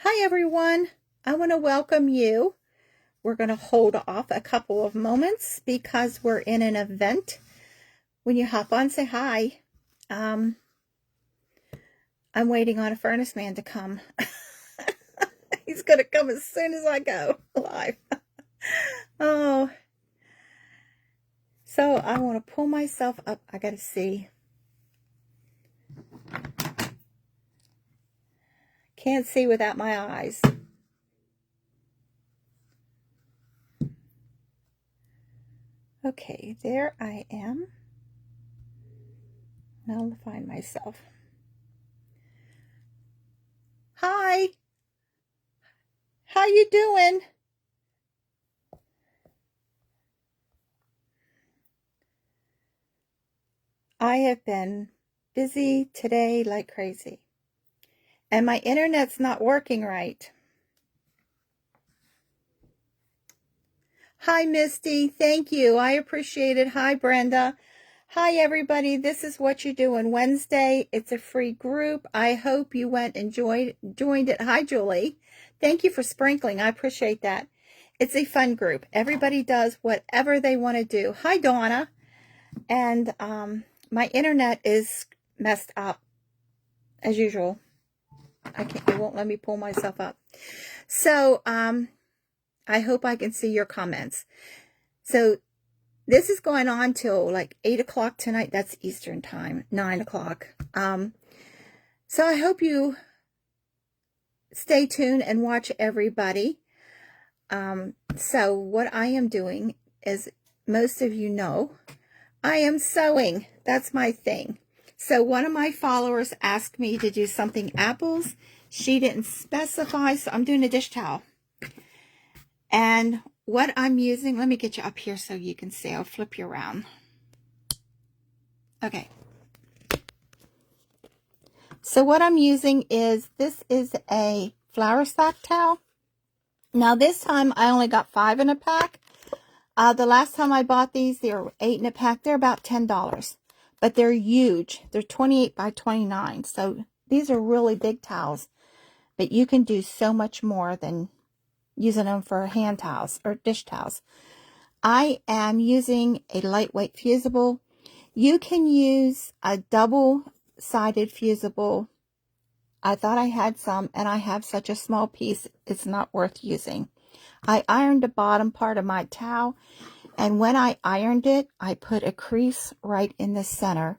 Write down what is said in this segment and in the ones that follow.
Hi everyone, I want to welcome you. We're going to hold off a couple of moments because we're in an event. When you hop on, say hi. I'm waiting on a furnace man to come. He's going to come as soon as I go live. Oh, so I want to pull myself up. I got to see. Can't see without my eyes. Okay, there I am. Now I'll find myself. Hi. How you doing? I have been busy today like crazy. And my internet's not working right. Hi, Misty. Thank you. I appreciate it. Hi, Brenda. Hi, everybody. This is What You Do on Wednesday. It's a free group. I hope you went and joined it. Hi, Julie. Thank you for sprinkling. I appreciate that. It's a fun group. Everybody does whatever they want to do. Hi, Donna. And my internet is messed up as usual. It won't let me pull myself up. So, I hope I can see your comments. So this is going on till like 8 o'clock tonight. That's Eastern time, 9 o'clock. So I hope you stay tuned and watch everybody. So what I am doing is, most of you know, I am sewing. That's my thing. So one of my followers asked me to do something apples. She didn't specify, so I'm doing a dish towel. And what I'm using, let me get you up here so you can see. I'll flip you around. Okay. So what I'm using is, this is a flour sack towel. Now this time I only got 5 in a pack. The last time I bought these, they were 8 in a pack. They're about $10. But they're huge. They're 28 by 29. So these are really big towels. But you can do so much more than using them for hand towels or dish towels. I am using a lightweight fusible. You can use a double-sided fusible. I thought I had some, and I have such a small piece, it's not worth using. I ironed the bottom part of my towel, and when I ironed it, I put a crease right in the center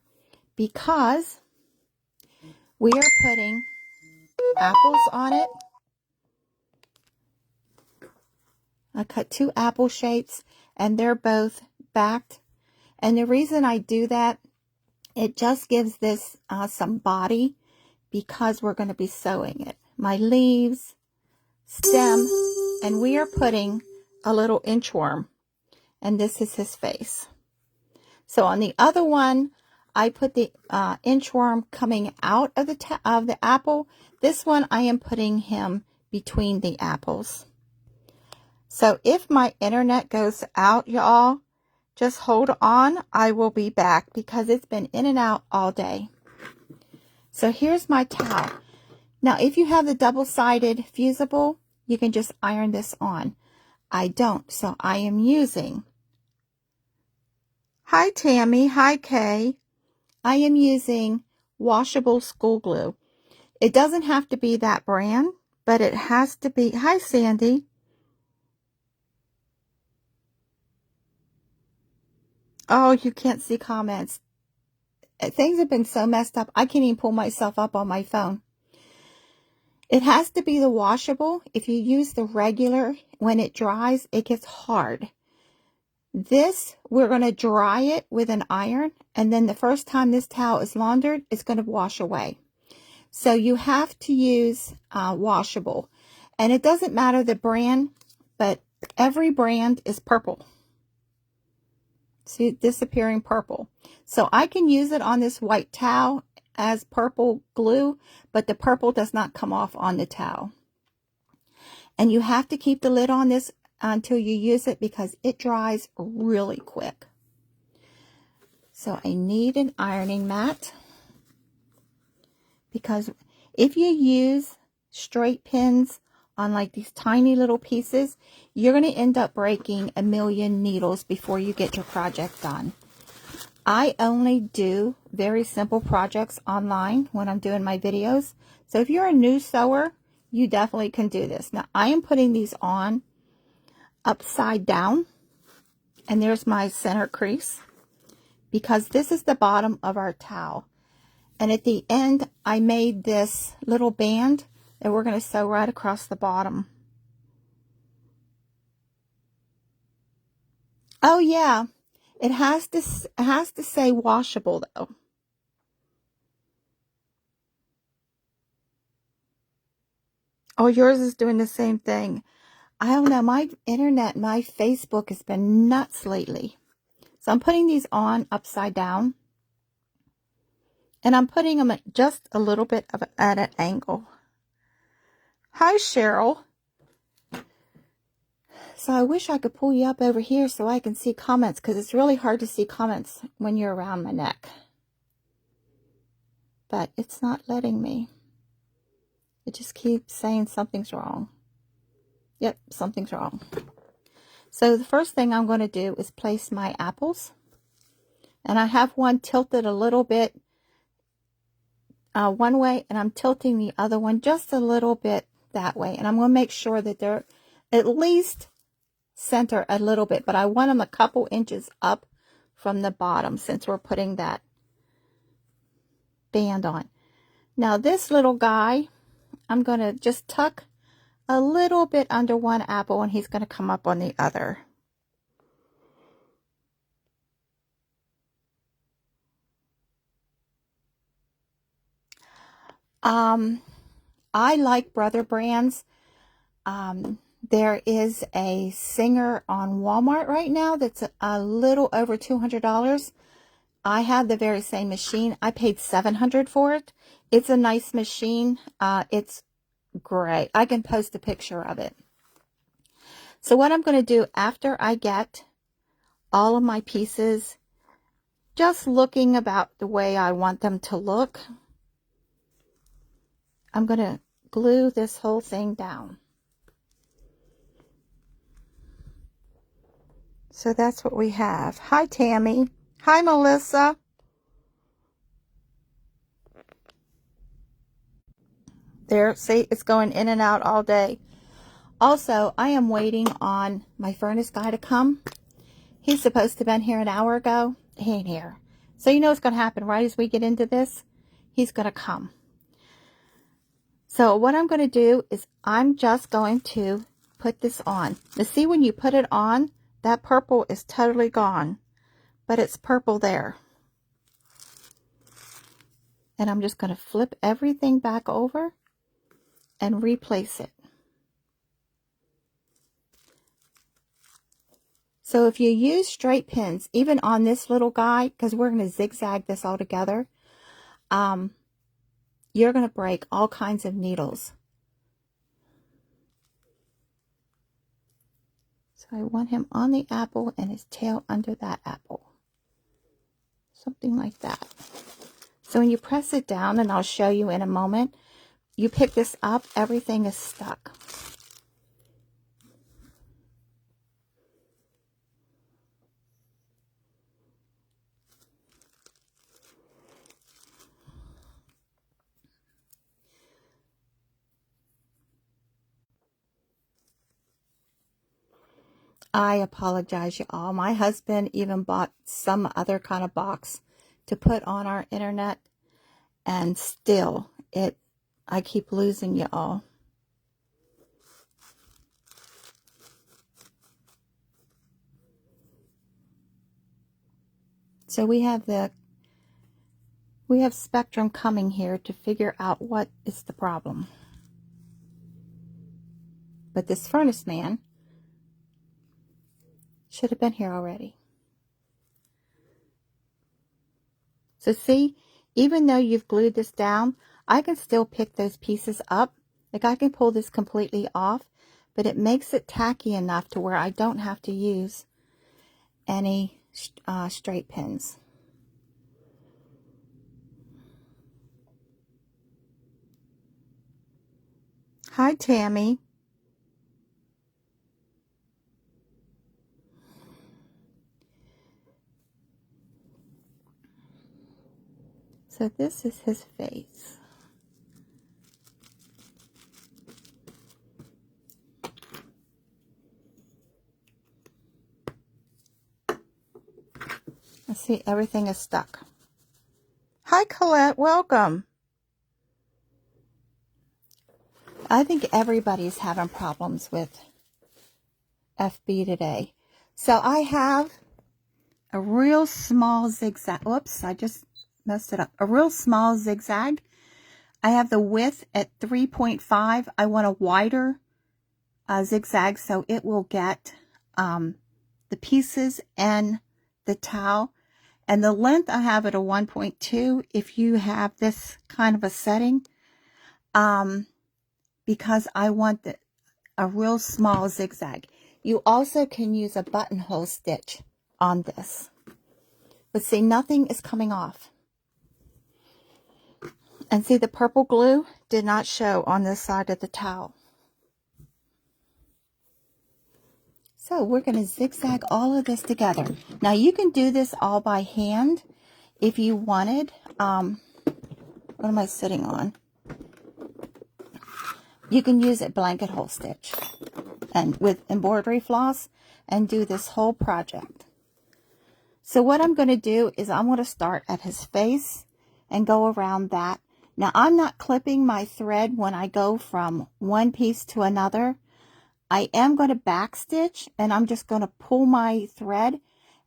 because we are putting apples on it. I cut 2 apple shapes, and they're both backed. And the reason I do that, it just gives this some body because we're going to be sewing it. My leaves, stem, and we are putting a little inchworm. And this is his face. So on the other one, I put the inchworm coming out of the apple. This one, I am putting him between the apples. So if my internet goes out, y'all, just hold on. I will be back because it's been in and out all day. So here's my towel. Now, if you have the double-sided fusible, you can just iron this on. I don't, so I am using... Hi, Tammy. Hi, Kay. I am using washable school glue. It doesn't have to be that brand, but it has to be... Hi, Sandy. Oh, you can't see comments. Things have been so messed up, I can't even pull myself up on my phone. It has to be the washable. If you use the regular, when it dries, it gets hard. This, we're going to dry it with an iron, and then the first time this towel is laundered, it's going to wash away. So you have to use washable. And it doesn't matter the brand, but every brand is purple. See, disappearing purple. So I can use it on this white towel as purple glue, but the purple does not come off on the towel. And you have to keep the lid on this until you use it because it dries really quick. So I need an ironing mat because if you use straight pins on like these tiny little pieces, you're going to end up breaking a million needles before you get your project done. I only do very simple projects online when I'm doing my videos. So if you're a new sewer, you definitely can do this. Now I am putting these on upside down, and there's my center crease, because this is the bottom of our towel. And at the end, I made this little band that we're going to sew right across the bottom. Oh yeah, it has to say washable though. Oh, yours is doing the same thing. I don't know, my internet, my Facebook has been nuts lately. So I'm putting these on upside down. And I'm putting them at just a little bit at an angle. Hi, Cheryl. So I wish I could pull you up over here so I can see comments, because it's really hard to see comments when you're around my neck. But it's not letting me. It just keeps saying something's wrong. Yep, something's wrong. So the first thing I'm going to do is place my apples. And I have one tilted a little bit one way, and I'm tilting the other one just a little bit that way. And I'm going to make sure that they're at least center a little bit, but I want them a couple inches up from the bottom since we're putting that band on. Now this little guy, I'm going to just tuck a little bit under one apple, and he's going to come up on the other. I like Brother brands. There is a Singer on Walmart right now that's a little over $200. I have the very same machine. I paid $700 for it. It's a nice machine. It's great. I can post a picture of it. So what I'm going to do after I get all of my pieces just looking about the way I want them to look, I'm going to glue this whole thing down. So that's what we have. Hi, Tammy. Hi, Melissa. There, see, it's going in and out all day. Also, I am waiting on my furnace guy to come. He's supposed to have been here an hour ago. He ain't here. So you know what's going to happen right as we get into this? He's going to come. So what I'm going to do is I'm just going to put this on. Now see, when you put it on, that purple is totally gone, but it's purple there. And I'm just going to flip everything back over and replace it. So if you use straight pins, even on this little guy, because we're going to zigzag this all together, you're going to break all kinds of needles. So I want him on the apple and his tail under that apple. Something like that. So when you press it down, and I'll show you in a moment, you pick this up, everything is stuck. I apologize, y'all. My husband even bought some other kind of box to put on our internet, and still, I keep losing y'all. So we have Spectrum coming here to figure out what is the problem. But this furnace man should have been here already. So see, even though you've glued this down, I can still pick those pieces up. Like I can pull this completely off, but it makes it tacky enough to where I don't have to use any straight pins. Hi, Tammy. So this is his face. Let's see, everything is stuck. Hi, Colette. Welcome. I think everybody's having problems with FB today. So I have a real small zigzag. Oops, I just messed it up. A real small zigzag. I have the width at 3.5. I want a wider zigzag so it will get the pieces and the towel. And the length I have at a 1.2 if you have this kind of a setting, because I want a real small zigzag. You also can use a buttonhole stitch on this. But see, nothing is coming off. And see, the purple glue did not show on this side of the towel. So we're going to zigzag all of this together. Now you can do this all by hand if you wanted. What am I sitting on? You can use a blanket hole stitch and with embroidery floss and do this whole project. So what I'm going to do is I'm going to start at his face and go around that. Now I'm not clipping my thread when I go from one piece to another. I am going to back stitch and I'm just going to pull my thread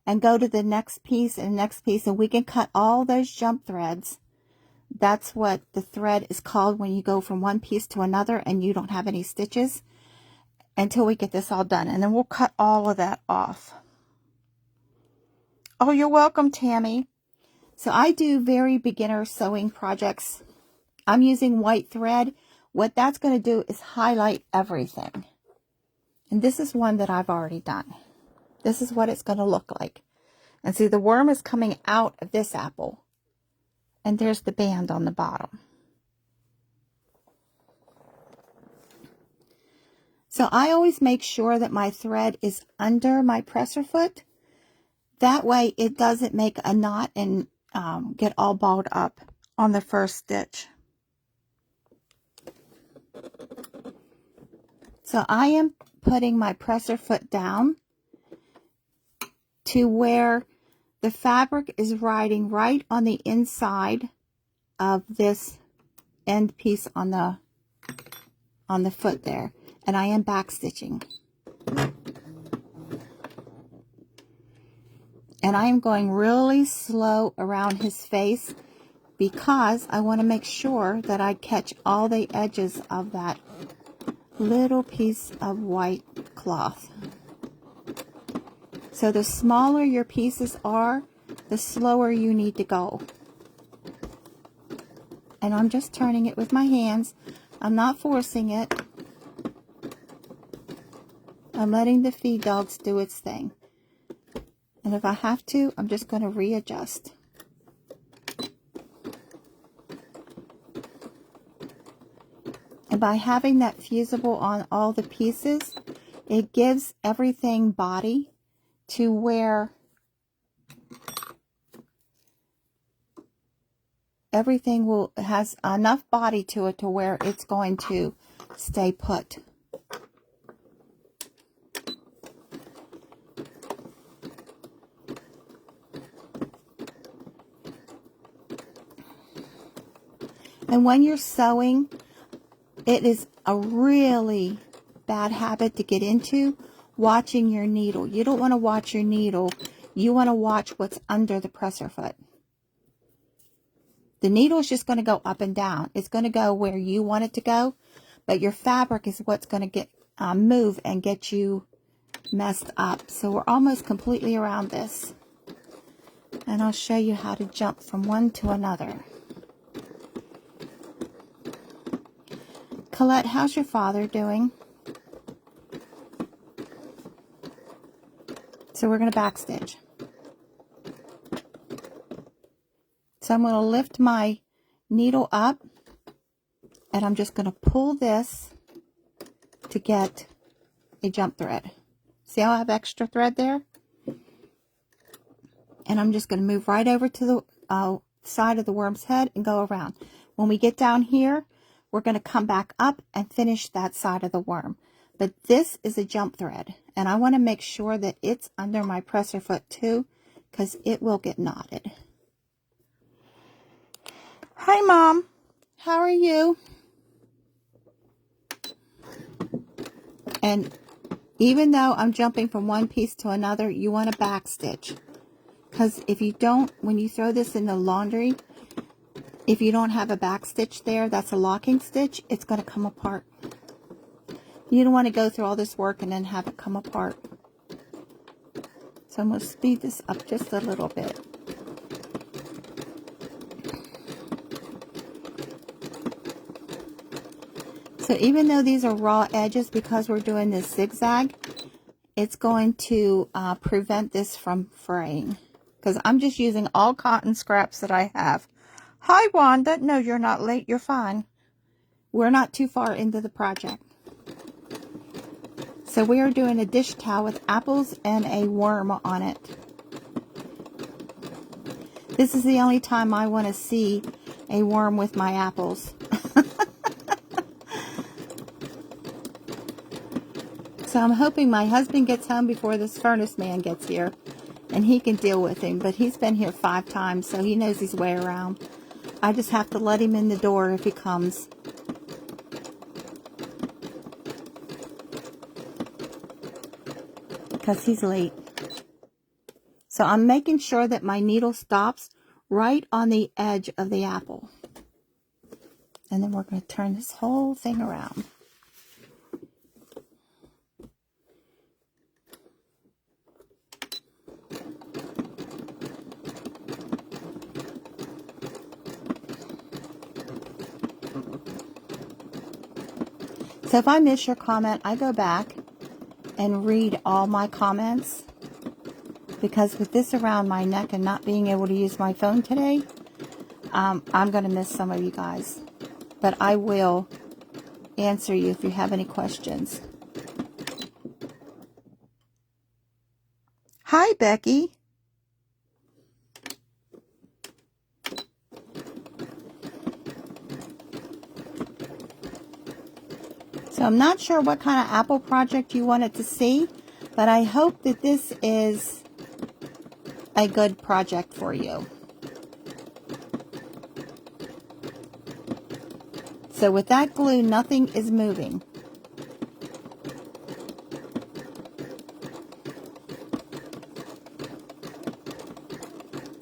and go to the next piece and next piece, and we can cut all those jump threads. That's what the thread is called when you go from one piece to another and you don't have any stitches, until we get this all done. And then we'll cut all of that off. Oh, you're welcome, Tammy. So I do very beginner sewing projects. I'm using white thread. What that's going to do is highlight everything. And this is one that I've already done. This is what it's going to look like. And see, the worm is coming out of this apple. And there's the band on the bottom. So I always make sure that my thread is under my presser foot. That way it doesn't make a knot and get all balled up on the first stitch. So I am putting my presser foot down to where the fabric is riding right on the inside of this end piece on the foot there, and I am back stitching. And I am going really slow around his face because I want to make sure that I catch all the edges of that little piece of white cloth. So the smaller your pieces are, the slower you need to go. And I'm just turning it with my hands. I'm not forcing it. I'm letting the feed dogs do its thing. And if I have to, I'm just going to readjust. And by having that fusible on all the pieces, it gives everything body to where everything has enough body to it to where it's going to stay put. And when you're sewing, it is a really bad habit to get into, watching your needle. You don't want to watch your needle. You want to watch what's under the presser foot. The needle is just going to go up and down. It's going to go where you want it to go, but your fabric is what's going to get move and get you messed up. So we're almost completely around this. And I'll show you how to jump from one to another. Colette, how's your father doing? So we're going to backstitch. So I'm going to lift my needle up and I'm just going to pull this to get a jump thread. See how I have extra thread there? And I'm just going to move right over to the side of the worm's head and go around. When we get down here, we're going to come back up and finish that side of the worm. But this is a jump thread, and I want to make sure that it's under my presser foot too, because it will get knotted. Hi, Mom. How are you? And even though I'm jumping from one piece to another, you want to back stitch. Because if you don't, when you throw this in the laundry, if you don't have a back stitch there, that's a locking stitch, it's going to come apart. You don't want to go through all this work and then have it come apart. So I'm going to speed this up just a little bit. So even though these are raw edges, because we're doing this zigzag, it's going to prevent this from fraying. Because I'm just using all cotton scraps that I have. Hi, Wanda. No, you're not late. You're fine. We're not too far into the project. So we are doing a dish towel with apples and a worm on it. This is the only time I want to see a worm with my apples. So I'm hoping my husband gets home before this furnace man gets here, and he can deal with him. But he's been here 5 times, so he knows his way around. I just have to let him in the door if he comes. Because he's late. So I'm making sure that my needle stops right on the edge of the apple. And then we're going to turn this whole thing around. So if I miss your comment, I go back and read all my comments, because with this around my neck and not being able to use my phone today, I'm going to miss some of you guys. But I will answer you if you have any questions. Hi, Becky. So I'm not sure what kind of apple project you wanted to see, but I hope that this is a good project for you. So with that glue, nothing is moving.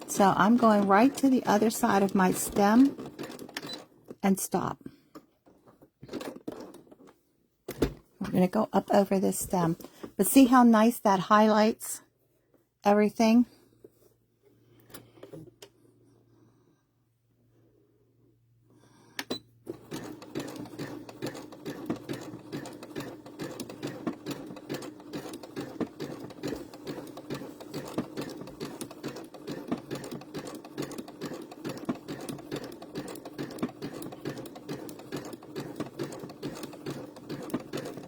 So I'm going right to the other side of my stem and stop. We're going to go up over this stem. But see how nice that highlights everything?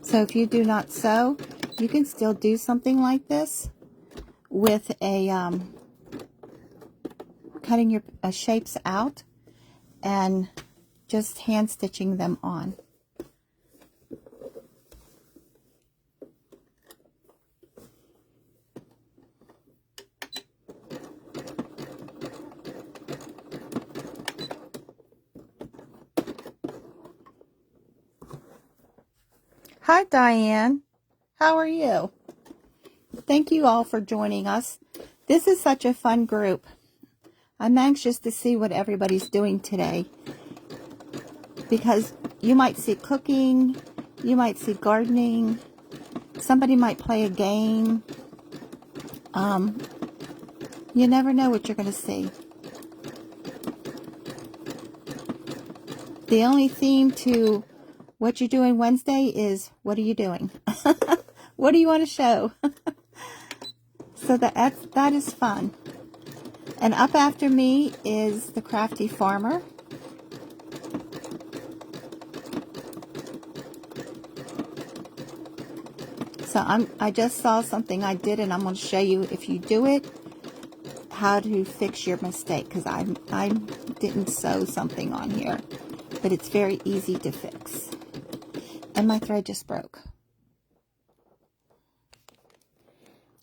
So if you do not sew, you can still do something like this with a cutting your shapes out and just hand stitching them on. Hi, Diane. How are you? Thank you all for joining us. This is such a fun group. I'm anxious to see what everybody's doing today, because you might see cooking, you might see gardening, somebody might play a game. You never know what you're going to see. The only theme to what you're doing Wednesday is, what are you doing? What do you want to show? So that is fun. And up after me is the Crafty Farmer. So I just saw something I did, and I'm going to show you, if you do it, how to fix your mistake, because I didn't sew something on here, but it's very easy to fix. And my thread just broke.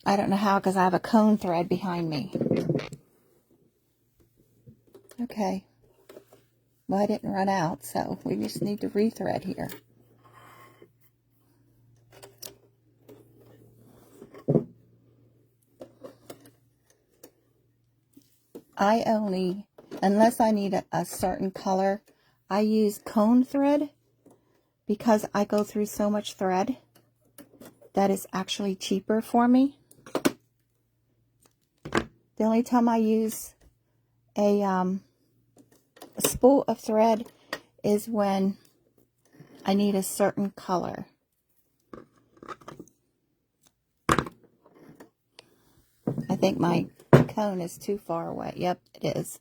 I don't know how, because I have a cone thread behind me. Okay. Well, I didn't run out, so we just need to rethread here. I only, unless I need a certain color, I use cone thread because I go through so much thread that is actually cheaper for me. The only time I use a spool of thread is when I need a certain color. I think my cone is too far away. Yep, it is.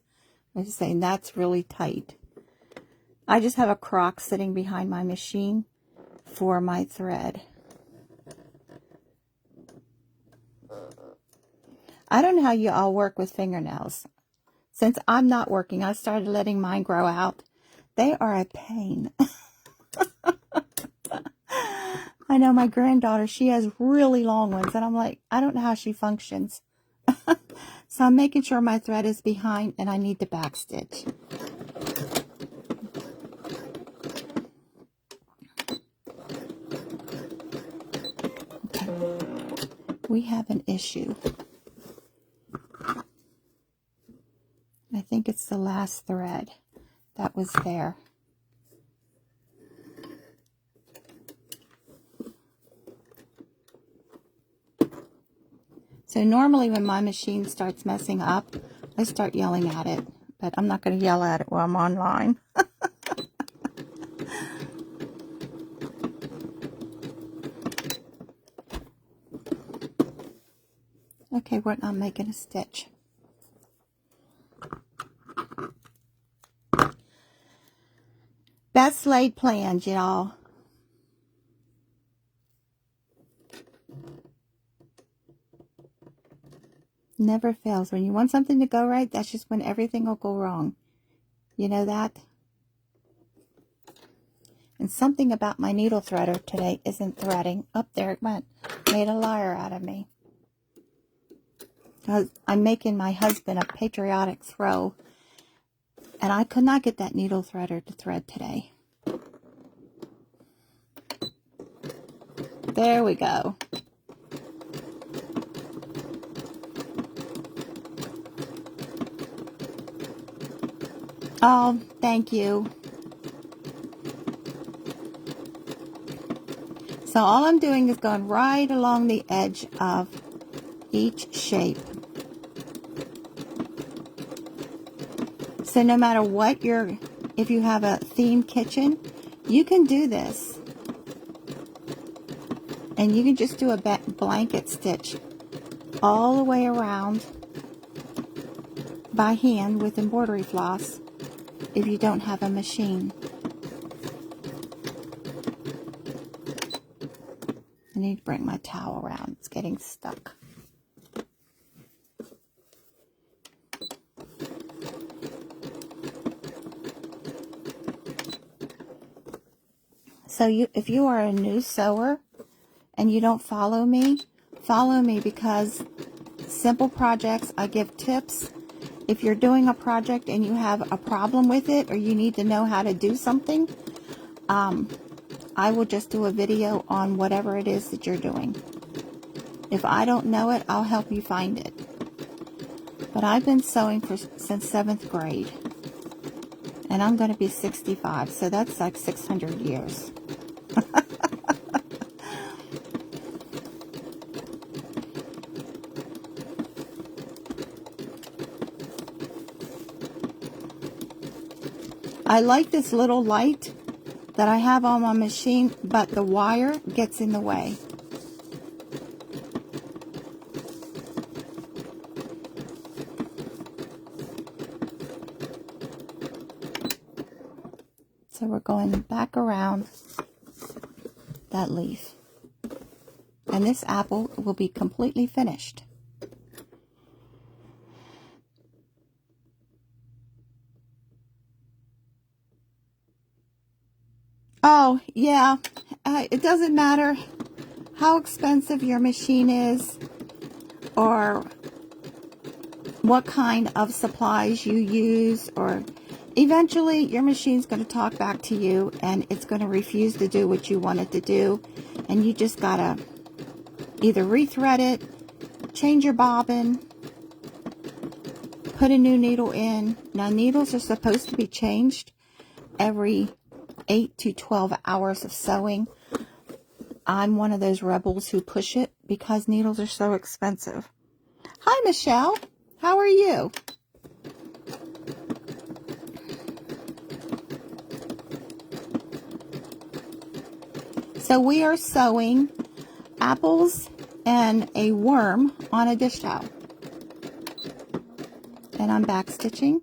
I was saying that's really tight. I just have a crock sitting behind my machine for my thread. I don't know how you all work with fingernails. Since I'm not working, I started letting mine grow out. They are a pain. I know my granddaughter, she has really long ones, and I'm like, I don't know how she functions. So I'm making sure my thread is behind, and I need to back stitch. Okay. We have an issue. I think it's the last thread that was there. So normally when my machine starts messing up, I start yelling at it. But I'm not going to yell at it while I'm online. Okay, we're not making a stitch. Best laid plans, y'all. Never fails. When you want something to go right, that's just when everything will go wrong. You know that? And something about my needle threader today isn't threading. Up there it went. Made a liar out of me. I'm making my husband a patriotic throw, and I could not get that needle threader to thread today. There we go. Oh, thank you. So all I'm doing is going right along the edge of each shape. So no matter what if you have a themed kitchen, you can do this. And you can just do a blanket stitch all the way around by hand with embroidery floss if you don't have a machine. I need to bring my towel around. It's getting stuck. So if you are a new sewer and you don't follow me because simple projects, I give tips. If you're doing a project and you have a problem with it or you need to know how to do something, I will just do a video on whatever it is that you're doing. If I don't know it, I'll help you find it. But I've been sewing since 7th grade. And I'm going to be 65, so that's like 600 years. I like this little light that I have on my machine, but the wire gets in the way. So we're going back around that leaf. And this apple will be completely finished. Oh, yeah. It doesn't matter how expensive your machine is or what kind of supplies you use, or eventually your machine's going to talk back to you and it's going to refuse to do what you want it to do. And you just got to either rethread it, change your bobbin, put a new needle in. Now, needles are supposed to be changed every 8 to 12 hours of sewing. I'm one of those rebels who push it because needles are so expensive. Hi, Michelle. How are you? So we are sewing apples and a worm on a dish towel. And I'm back stitching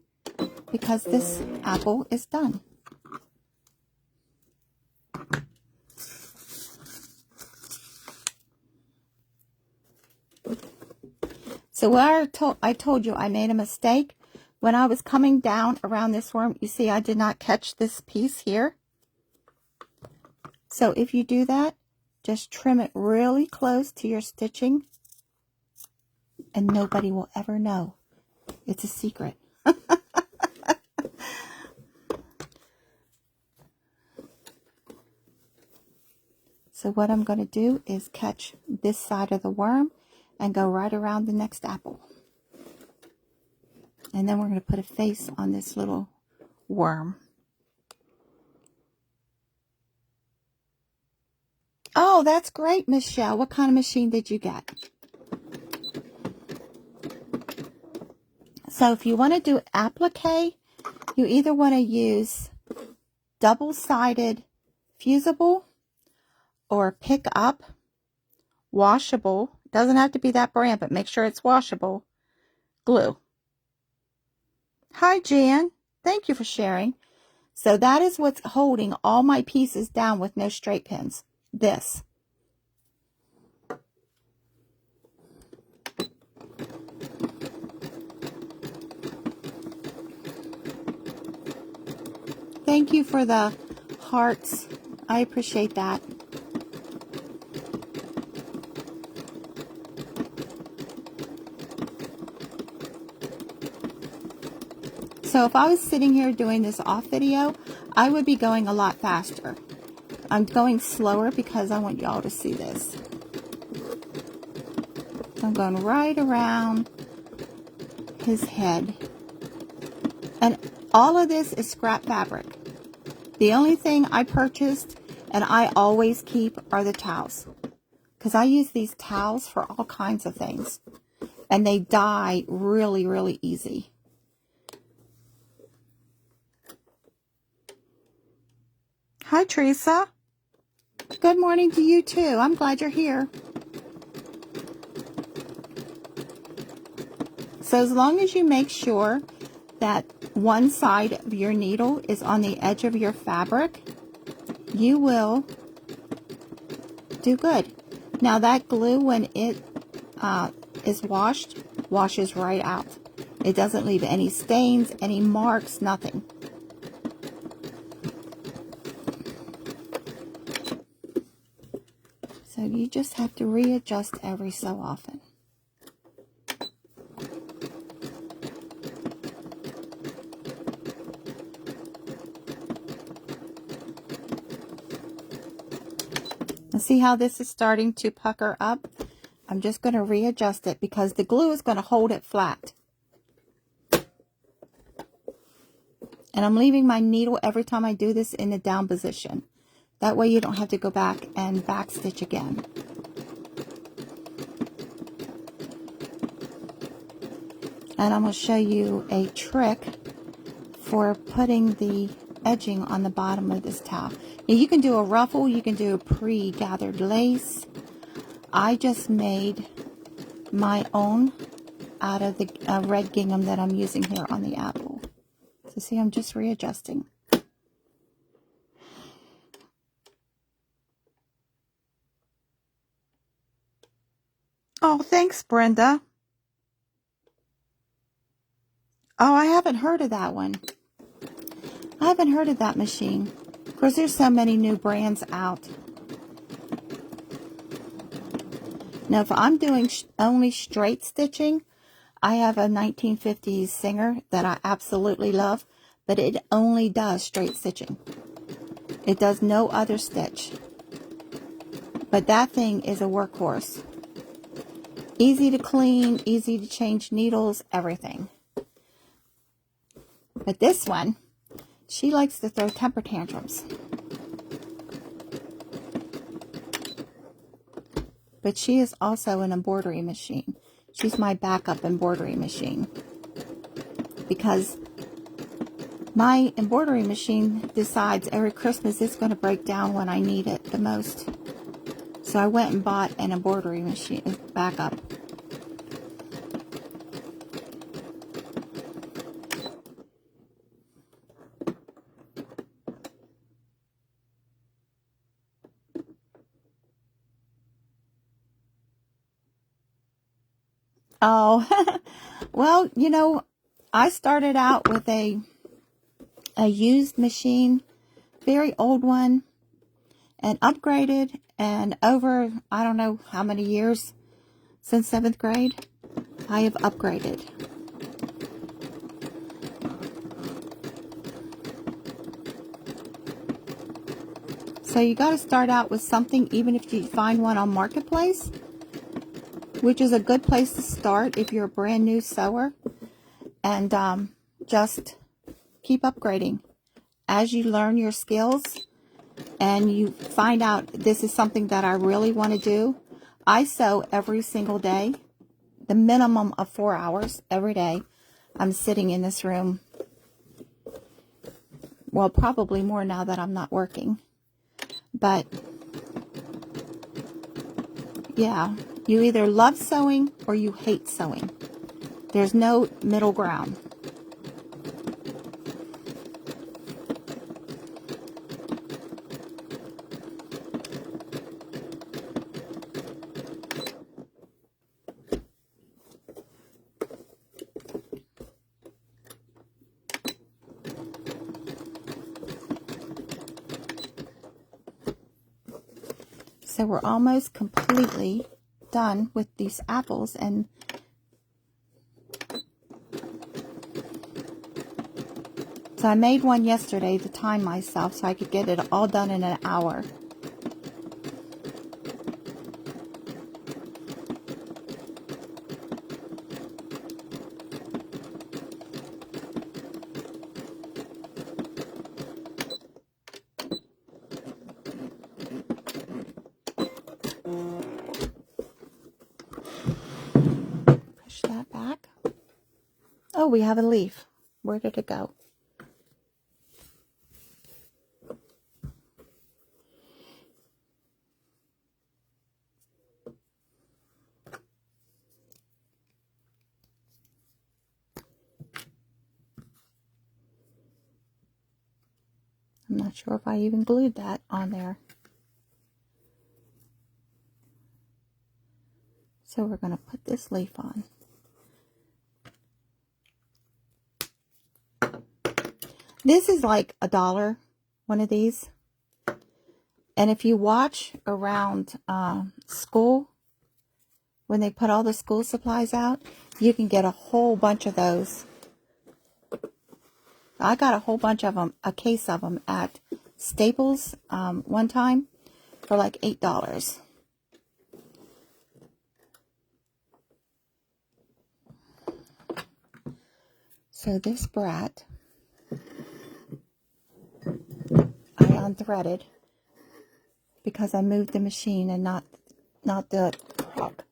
because this apple is done. So what I told you I made a mistake. When I was coming down around this worm, you see I did not catch this piece here. So if you do that, just trim it really close to your stitching and nobody will ever know. It's a secret. So what I'm going to do is catch this side of the worm and go right around the next apple. And then we're going to put a face on this little worm. Oh, that's great, Michelle. What kind of machine did you get? So if you want to do applique, you either want to use double-sided fusible or pick up washable. Doesn't have to be that brand, but make sure it's washable glue. Hi, Jan. Thank you for sharing. So that is what's holding all my pieces down with no straight pins. This. Thank you for the hearts. I appreciate that. So if I was sitting here doing this off video, I would be going a lot faster. I'm going slower because I want y'all to see this. So I'm going right around his head. And all of this is scrap fabric. The only thing I purchased and I always keep are the towels. Because I use these towels for all kinds of things. And they dye really, really easy. Hi, Teresa. Good morning to you too. I'm glad you're here. So as long as you make sure that one side of your needle is on the edge of your fabric, you will do good. Now that glue, when it is washed, washes right out. It doesn't leave any stains, any marks, nothing. So you just have to readjust every so often. And see how this is starting to pucker up? I'm just going to readjust it because the glue is going to hold it flat. And I'm leaving my needle every time I do this in the down position. That way you don't have to go back and back stitch again. And I'm going to show you a trick for putting the edging on the bottom of this towel. Now you can do a ruffle, you can do a pre-gathered lace. I just made my own out of the red gingham that I'm using here on the apple. So see, I'm just readjusting. Oh, thanks, Brenda. Oh, I haven't heard of that one. I haven't heard of that machine. Of course, there's so many new brands out. Now, if I'm doing only straight stitching, I have a 1950s Singer that I absolutely love, but it only does straight stitching. It does no other stitch. But that thing is a workhorse. Easy to clean, easy to change needles, everything. But this one, she likes to throw temper tantrums. But she is also an embroidery machine. She's my backup embroidery machine. Because my embroidery machine decides every Christmas it's going to break down when I need it the most. So I went and bought an embroidery machine backup. Oh, well, you know, I started out with a used machine, very old one, and upgraded, and over, I don't know how many years since 7th grade, I have upgraded. So you got to start out with something, even if you find one on Marketplace, which is a good place to start if you're a brand new sewer, and just keep upgrading as you learn your skills and you find out this is something that I really want to do. I sew every single day, the minimum of 4 hours every day. I'm sitting in this room, well, probably more now that I'm not working, but yeah, you either love sewing or you hate sewing. There's no middle ground. So we're almost completely done with these apples, and so I made one yesterday to time myself so I could get it all done in an hour. Push that back. Oh, we have a leaf. Where did it go? I'm not sure if I even glued that on there. So we're going to put this leaf on. This is like $1, one of these. And if you watch around school, when they put all the school supplies out, you can get a whole bunch of those. I got a whole bunch of them, a case of them at Staples one time for like $8. So this brat, I unthreaded because I moved the machine and not the prop.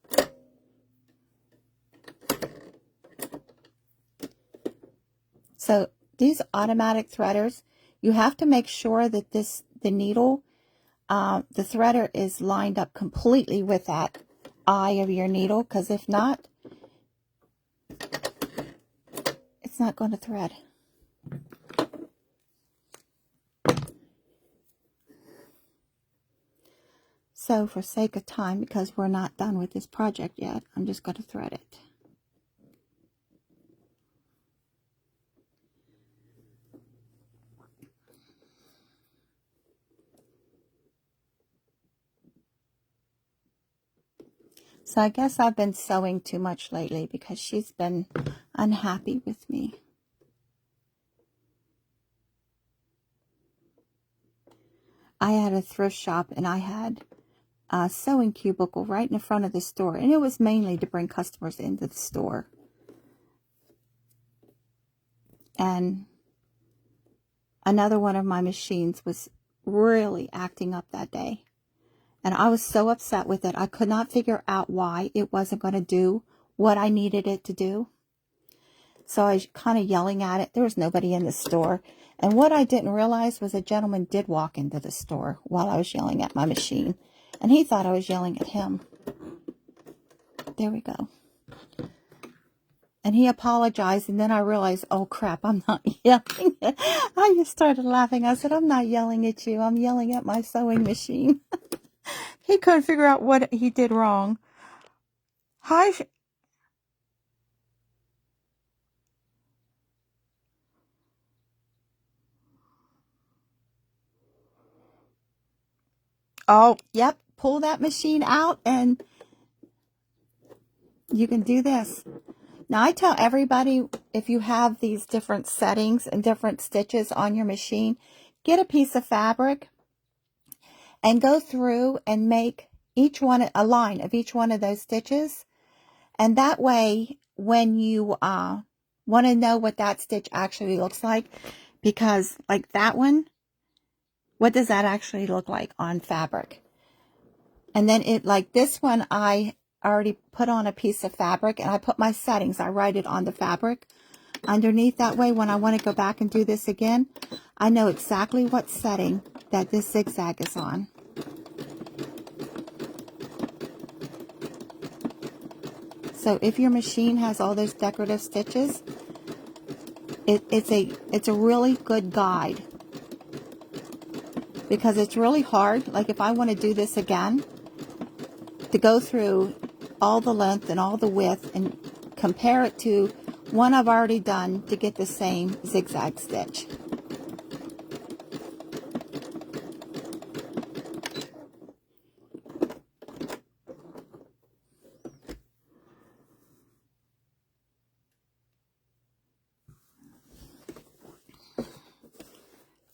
So these automatic threaders, you have to make sure that the needle, the threader is lined up completely with that eye of your needle, because if not, it's not going to thread. So for sake of time, because we're not done with this project yet, I'm just going to thread it. So I guess I've been sewing too much lately because she's been unhappy with me. I had a thrift shop and I had a sewing cubicle right in the front of the store. And it was mainly to bring customers into the store. And another one of my machines was really acting up that day. And I was so upset with it. I could not figure out why it wasn't going to do what I needed it to do. So I was kind of yelling at it. There was nobody in the store. And what I didn't realize was a gentleman did walk into the store while I was yelling at my machine. And he thought I was yelling at him. There we go. And he apologized. And then I realized, oh crap, I'm not yelling. I just started laughing. I said, I'm not yelling at you. I'm yelling at my sewing machine. He couldn't figure out what he did wrong. Hi. Oh, yep. Pull that machine out and you can do this. Now, I tell everybody, if you have these different settings and different stitches on your machine, get a piece of fabric and go through and make each one a line of each one of those stitches. And that way, when you want to know what that stitch actually looks like, because like that one, what does that actually look like on fabric? And then it, like this one, I already put on a piece of fabric and I put my settings. I write it on the fabric underneath. That way, when I want to go back and do this again, I know exactly what setting that this zigzag is on. So if your machine has all those decorative stitches, it's a really good guide, because it's really hard. Like if I want to do this again, to go through all the length and all the width and compare it to one I've already done to get the same zigzag stitch.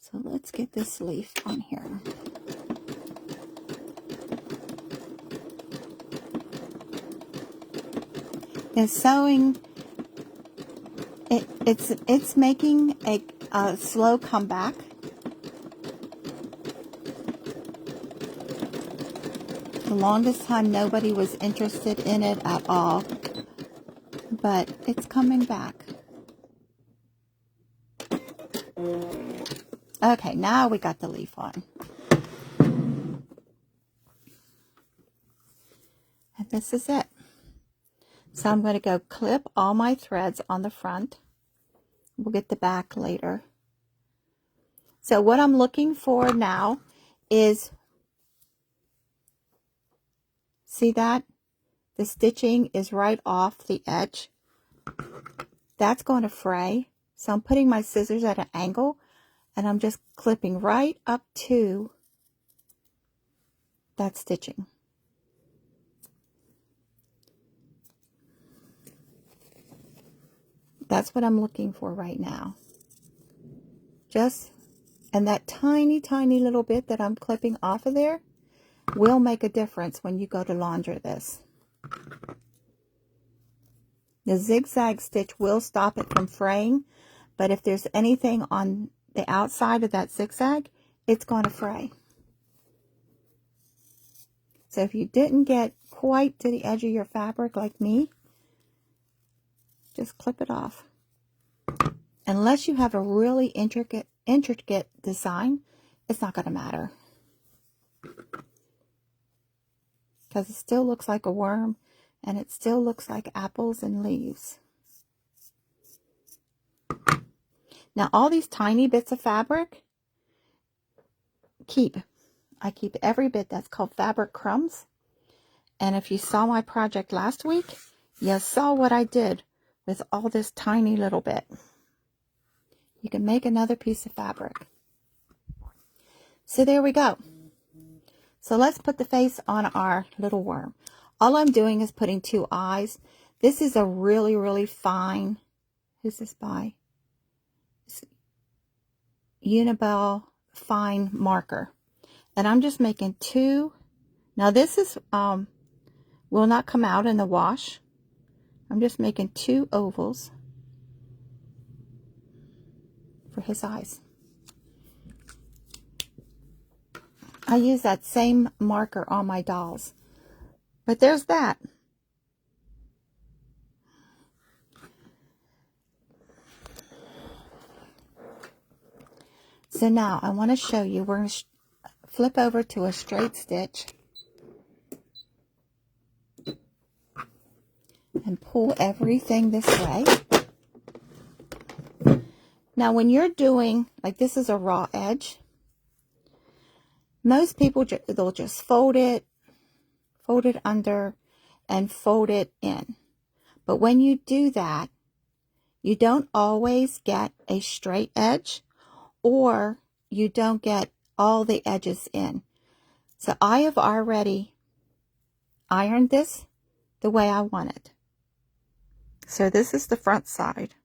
So let's get this leaf on here. The sewing, it's making a slow comeback. The longest time nobody was interested in it at all, but it's coming back. Okay, now we got the leaf on. And this is it. So I'm going to go clip all my threads on the front. We'll get the back later. So what I'm looking for now is, see that? The stitching is right off the edge. That's going to fray. So I'm putting my scissors at an angle and I'm just clipping right up to that stitching. That's what I'm looking for right now. And that tiny, tiny little bit that I'm clipping off of there will make a difference when you go to launder this. The zigzag stitch will stop it from fraying, but if there's anything on the outside of that zigzag, it's going to fray. So if you didn't get quite to the edge of your fabric like me, just clip it off. Unless you have a really intricate design, it's not going to matter. Because it still looks like a worm, and it still looks like apples and leaves. Now all these tiny bits of fabric, keep. I keep every bit. That's called fabric crumbs. And if you saw my project last week, you saw what I did with all this tiny little bit. You can make another piece of fabric. So there we go. So let's put the face on our little worm. All I'm doing is putting 2 eyes. This is a really, really fine, who's this by? Unibel fine marker. And I'm just making 2. Now this is, will not come out in the wash. I'm just making 2 ovals for his eyes. I use that same marker on my dolls. But there's that. So now I want to show you, we're going to flip over to a straight stitch and pull everything this way. Now when you're doing, like this is a raw edge, most people, they'll just fold it under, and fold it in. But when you do that, you don't always get a straight edge, or you don't get all the edges in. So I have already ironed this the way I want it. So this is the front side.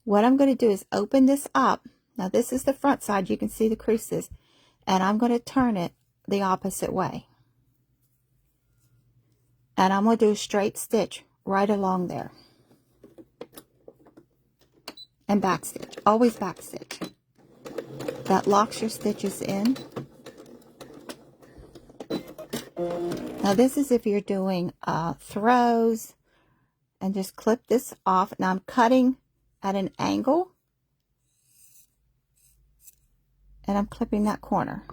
What I'm going to do is open this up. Now this is the front side. You can see the creases. And I'm going to turn it the opposite way. And I'm going to do a straight stitch right along there. And back stitch. Always back stitch. That locks your stitches in. Now this is if you're doing throws. And just clip this off. Now I'm cutting at an angle. And I'm clipping that corner.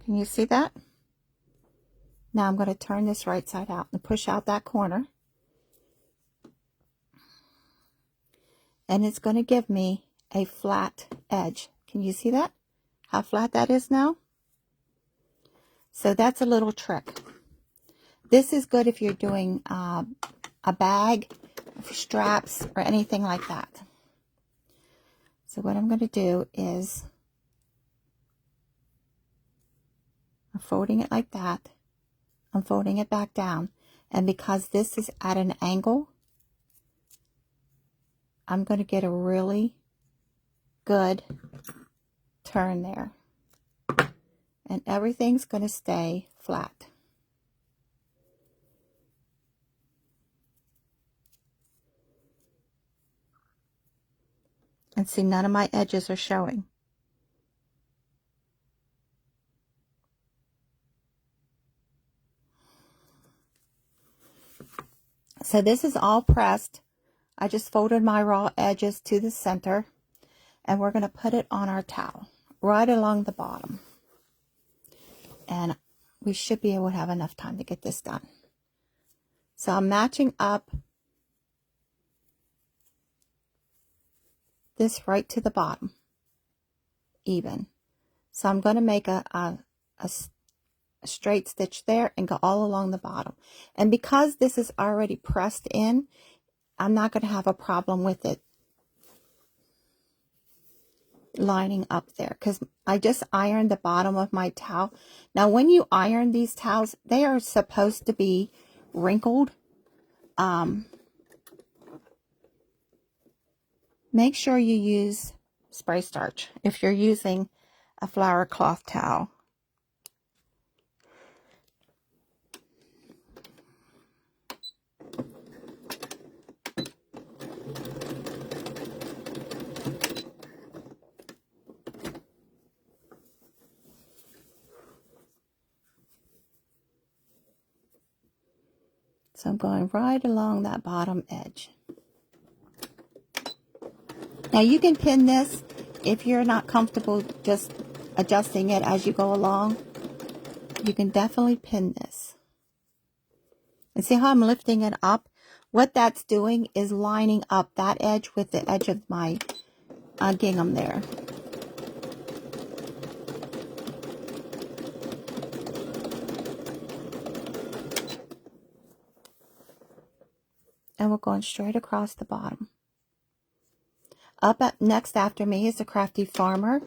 Can you see that? Now I'm going to turn this right side out and push out that corner. And it's going to give me a flat edge. Can you see that? How flat that is now? So that's a little trick. This is good if you're doing a bag, straps, or anything like that. So what I'm going to do is, I'm folding it like that. I'm folding it back down. And because this is at an angle, I'm going to get a really good turn there. And everything's going to stay flat. And see, none of my edges are showing. So this is all pressed. I just folded my raw edges to the center, and we're going to put it on our towel right along the bottom. And we should be able to have enough time to get this done. So I'm matching up this right to the bottom, even. So I'm going to make a straight stitch there and go all along the bottom. And because this is already pressed in, I'm not going to have a problem with it lining up there, because I just ironed the bottom of my towel. Now when you iron these towels, they are supposed to be wrinkled. Make sure you use spray starch if you're using a flour cloth towel. So I'm going right along that bottom edge. Now you can pin this if you're not comfortable just adjusting it as you go along. You can definitely pin this. And see how I'm lifting it up? What that's doing is lining up that edge with the edge of my gingham there. And we're going straight across the bottom. Next after me is the Crafty Farmer.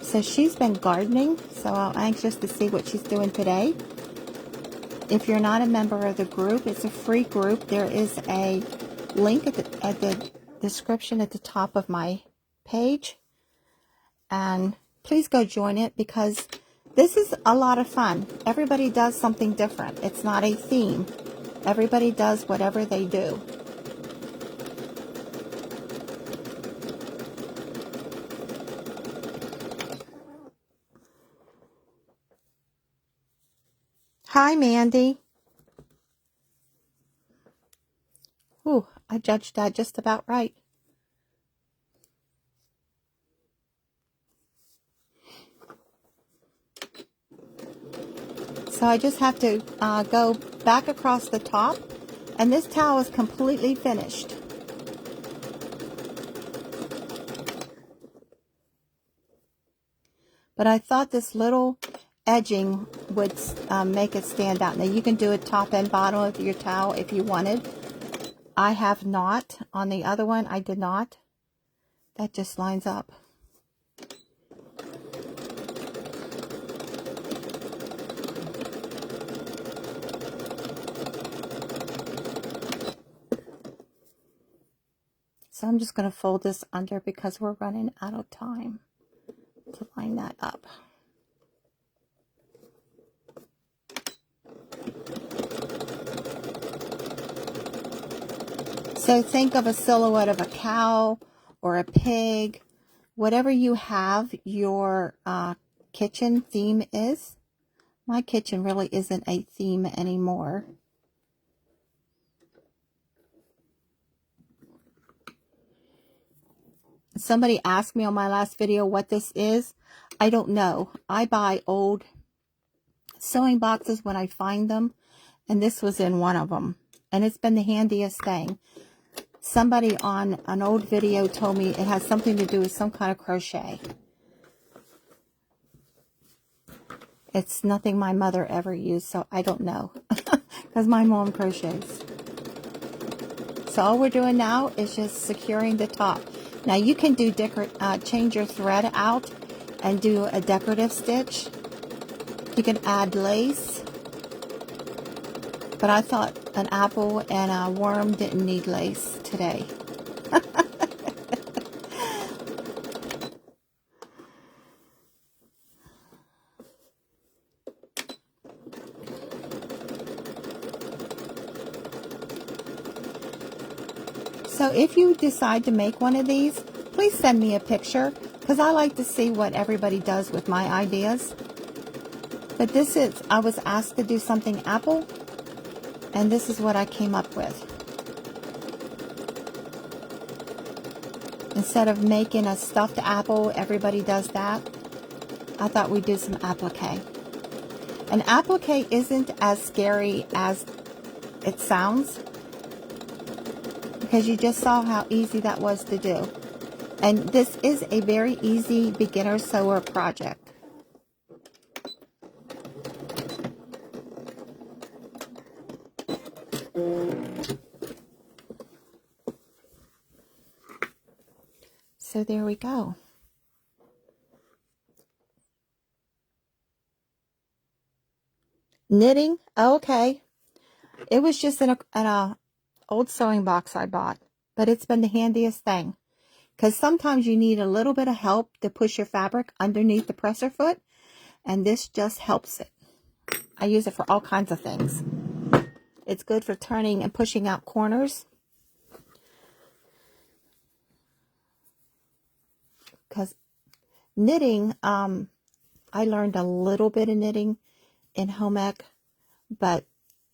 So she's been gardening, so I'm anxious to see what she's doing today. If you're not a member of the group, it's a free group. There is a link at the description at the top of my page. And please go join it because this is a lot of fun. Everybody does something different. It's not a theme. Everybody does whatever they do. Hi, Mandy. Ooh, I judged that just about right. So I just have to go back across the top, and this towel is completely finished. But I thought this little edging would make it stand out. Now you can do it top and bottom of your towel if you wanted. I have not. On the other one, I did not. That just lines up. So I'm just going to fold this under because we're running out of time to line that up. So think of a silhouette of a cow or a pig, whatever you have your kitchen theme is. My kitchen really isn't a theme anymore. Somebody asked me on my last video what this is. I don't know. I buy old sewing boxes when I find them, and this was in one of them. And it's been the handiest thing. Somebody on an old video told me it has something to do with some kind of crochet. It's nothing my mother ever used, so I don't know. Because my mom crochets. So all we're doing now is just securing the top. Now you can do change your thread out and do a decorative stitch. You can add lace. But I thought an apple and a worm didn't need lace today. So if you decide to make one of these, please send me a picture because I like to see what everybody does with my ideas. But this is, I was asked to do something apple, and this is what I came up with. Instead of making a stuffed apple, everybody does that. I thought we'd do some applique. And applique isn't as scary as it sounds, because you just saw how easy that was to do. And this is a very easy beginner sewer project. So there we go. Knitting, okay. It was just in a old sewing box I bought, but it's been the handiest thing. Because sometimes you need a little bit of help to push your fabric underneath the presser foot, and this just helps it. I use it for all kinds of things. It's good for turning and pushing out corners. Because knitting, I learned a little bit of knitting in home ec, but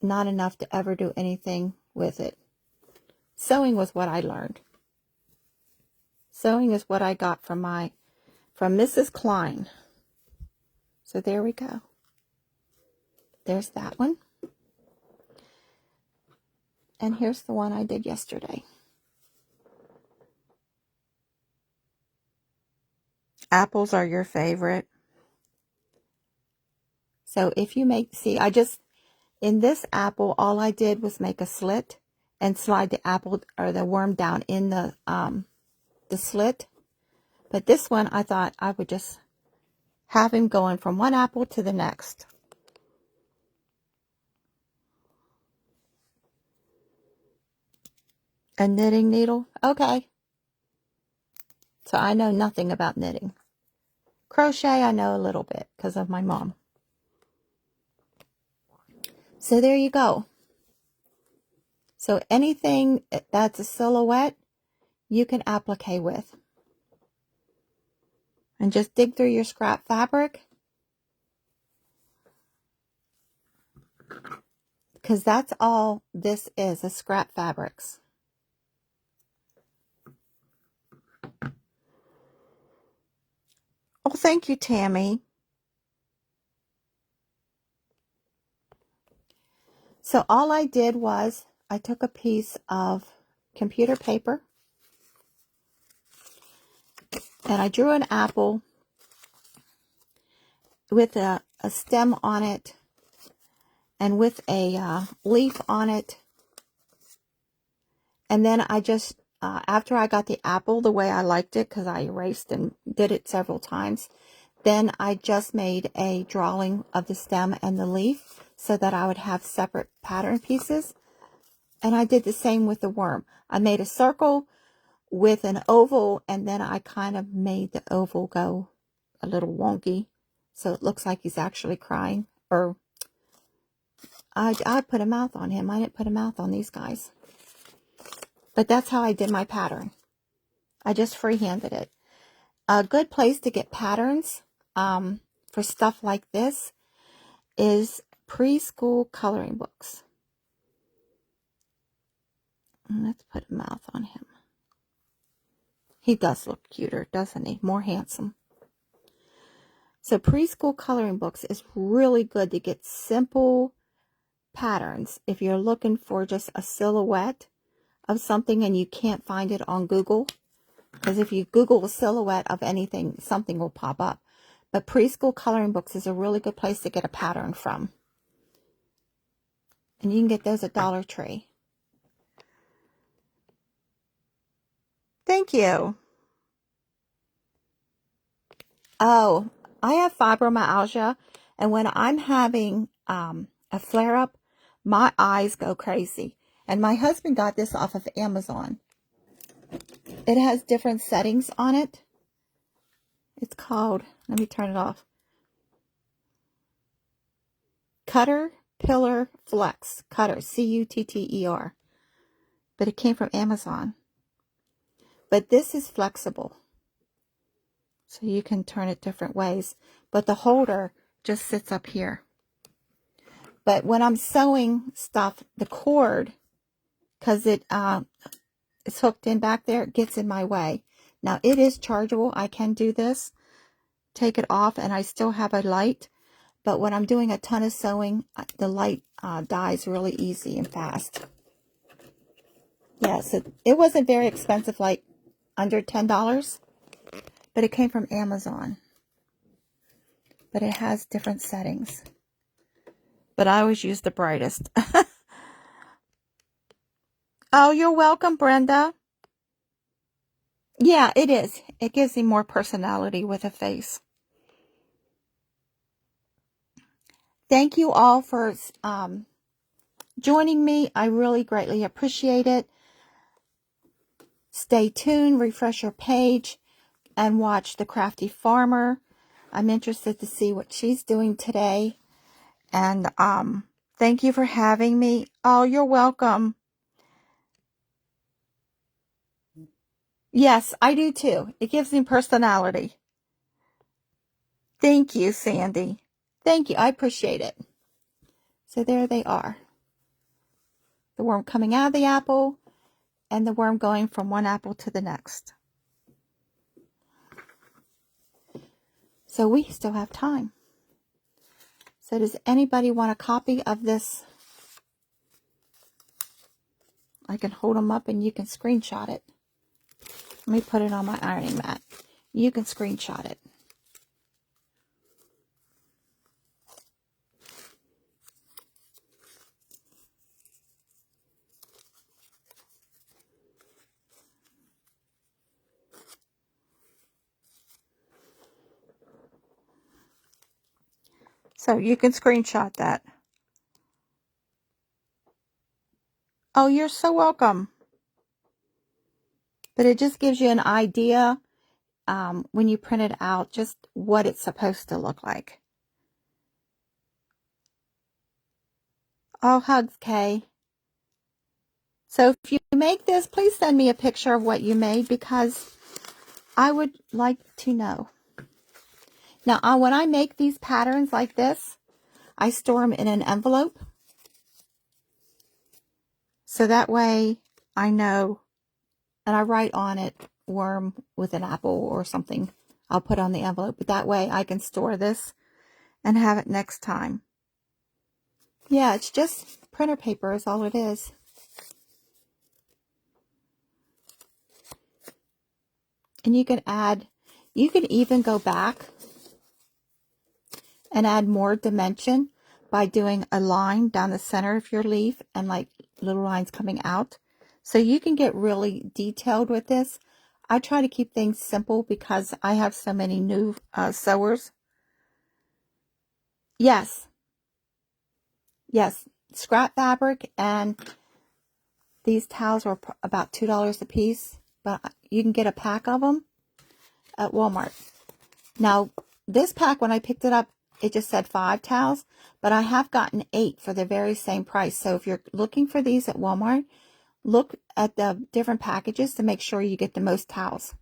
not enough to ever do anything with it. Sewing was what I learned. Sewing is what I got from Mrs. Klein. So there we go. There's that one. And here's the one I did yesterday. Apples are your favorite. So if you make, see, in this apple, all I did was make a slit. and slide the apple or the worm down in the slit. But this one, I thought I would just have him going from one apple to the next. A knitting needle? Okay. So I know nothing about knitting. Crochet, I know a little bit because of my mom. So there you go. So anything that's a silhouette, you can applique with. And just dig through your scrap fabric. Because that's all this is scrap fabrics. Oh, thank you, Tammy. So all I did was I took a piece of computer paper and I drew an apple with a stem on it and with a leaf on it. And then I just, after I got the apple the way I liked it, because I erased and did it several times, then I just made a drawing of the stem and the leaf so that I would have separate pattern pieces. And I did the same with the worm. I made a circle with an oval, and then I kind of made the oval go a little wonky, so it looks like he's actually crying. Or I put a mouth on him. I didn't put a mouth on these guys. But that's how I did my pattern. I just freehanded it. A good place to get patterns for stuff like this is preschool coloring books. Let's put a mouth on him. He does look cuter, doesn't he? More handsome. So preschool coloring books is really good to get simple patterns if you're looking for just a silhouette of something and you can't find it on Google. Because if you Google a silhouette of anything, something will pop up. But preschool coloring books is a really good place to get a pattern from. And you can get those at Dollar Tree. Thank you. Oh, I have fibromyalgia, and when I'm having a flare-up, my eyes go crazy. And my husband got this off of Amazon. It has different settings on it. It's called, let me turn it off. Cutter Pillar Flex. Cutter, C-U-T-T-E-R. But it came from Amazon. But this is flexible. So you can turn it different ways. But the holder just sits up here. But when I'm sewing stuff, the cord, because it's hooked in back there, it gets in my way. Now, it is chargeable. I can do this. Take it off, and I still have a light. But when I'm doing a ton of sewing, the light dies really easy and fast. Yes, it wasn't very expensive, like under $10. But it came from Amazon. But it has different settings. But I always use the brightest. Oh, you're welcome, Brenda. Yeah, it is. It gives me more personality with a face. Thank you all for joining me. I really greatly appreciate it. Stay tuned, refresh your page, and watch The Crafty Farmer. I'm interested to see what she's doing today. And thank you for having me. Oh, you're welcome. Yes, I do too. It gives me personality. Thank you, Sandy. Thank you. I appreciate it. So there they are. The worm coming out of the apple and the worm going from one apple to the next. So we still have time. So does anybody want a copy of this? I can hold them up and you can screenshot it. Let me put it on my ironing mat. You can screenshot it. So you can screenshot that. Oh, you're so welcome. But it just gives you an idea when you print it out, just what it's supposed to look like. Oh, hugs, Kay. So if you make this, please send me a picture of what you made, because I would like to know. Now, when I make these patterns like this, I store them in an envelope. So that way I know, and I write on it worm with an apple or something. I'll put on the envelope, but that way I can store this and have it next time. Yeah, it's just printer paper is all it is. And you can even go back and add more dimension by doing a line down the center of your leaf and like little lines coming out. So you can get really detailed with this. I try to keep things simple because I have so many new sewers. Yes, scrap fabric, and these towels were about $2 a piece, but you can get a pack of them at Walmart. Now, this pack, when I picked it up, it just said 5 towels, but I have gotten 8 for the very same price. So if you're looking for these at Walmart, look at the different packages to make sure you get the most towels.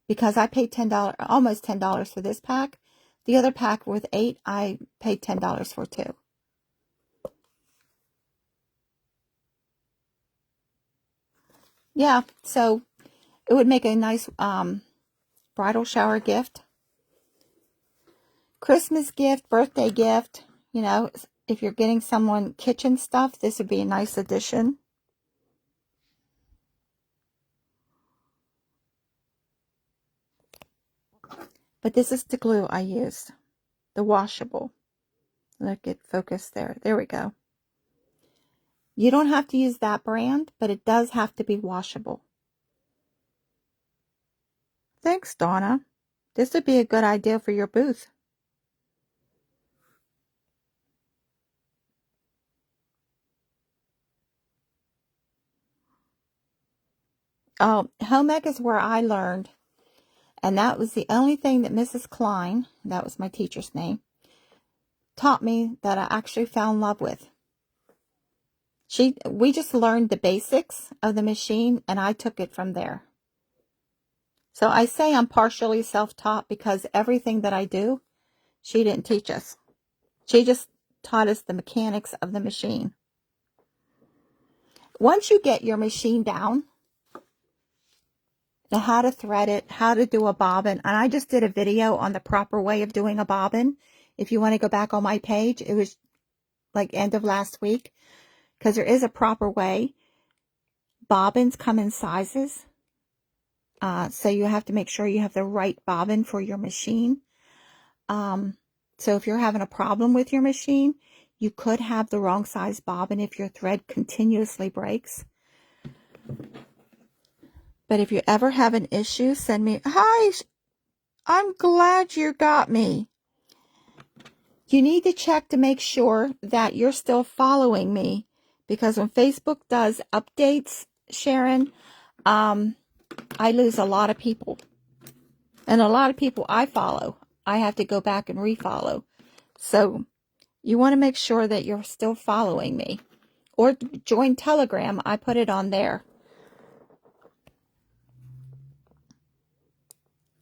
Because I paid $10, almost $10 for this pack. The other pack with 8, I paid $10 for too. Yeah, so it would make a nice bridal shower gift, Christmas gift, birthday gift. You know, if you're getting someone kitchen stuff, this would be a nice addition. But this is the glue I used, the washable. Look, it focused there. There we go. You don't have to use that brand, but it does have to be washable. Thanks, Donna. This would be a good idea for your booth. Oh, home ec is where I learned. And that was the only thing that Mrs. Klein, that was my teacher's name, taught me that I actually fell in love with. We just learned the basics of the machine, and I took it from there. So I say I'm partially self-taught because everything that I do, she didn't teach us. She just taught us the mechanics of the machine. Once you get your machine down, how to thread it, how to do a bobbin, and I just did a video on the proper way of doing a bobbin. If you want to go back on my page, it was like end of last week, because there is a proper way. Bobbins come in sizes, so you have to make sure you have the right bobbin for your machine. So if you're having a problem with your machine, you could have the wrong size bobbin if your thread continuously breaks. But if you ever have an issue, send me, hi, I'm glad you got me. You need to check to make sure that you're still following me, because when Facebook does updates, Sharon, I lose a lot of people. And a lot of people I follow, I have to go back and refollow. So you want to make sure that you're still following me. Or join Telegram. I put it on there.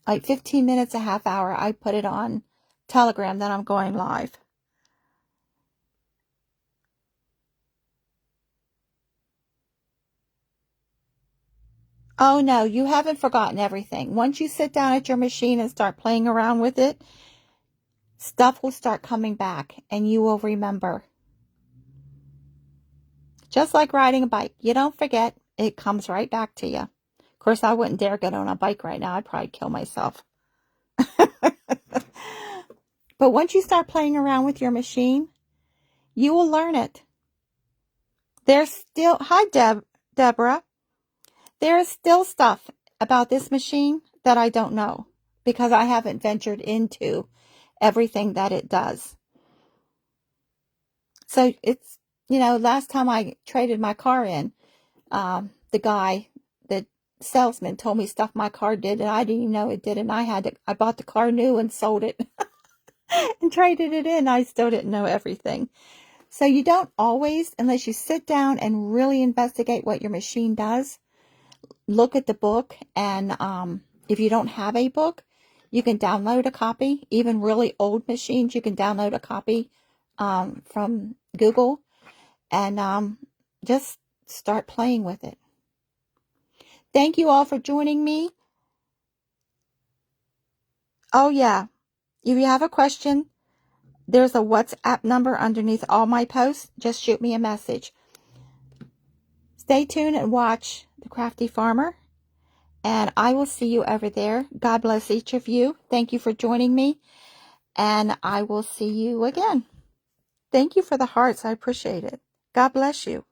Like 15 minutes, a half hour, I put it on Telegram that I'm going live. Oh no, you haven't forgotten everything. Once you sit down at your machine and start playing around with it, stuff will start coming back and you will remember. Just like riding a bike. You don't forget. It comes right back to you. Of course, I wouldn't dare get on a bike right now. I'd probably kill myself. But once you start playing around with your machine, you will learn it. There's still, hi Deborah. There is still stuff about this machine that I don't know because I haven't ventured into everything that it does. So it's, last time I traded my car in, the guy, the salesman, told me stuff my car did and I didn't even know it did. And I bought the car new and sold it and traded it in. I still didn't know everything. So you don't always, unless you sit down and really investigate what your machine does, look at the book. And if you don't have a book, you can download a copy. Even really old machines, you can download a copy from Google and just start playing with it. Thank you all for joining me. Oh yeah, if you have a question, there's a WhatsApp number underneath all my posts. Just shoot me a message. Stay tuned and watch The Crafty Farmer, and I will see you over there. God bless each of you. Thank you for joining me, and I will see you again. Thank you for the hearts. I appreciate it. God bless you.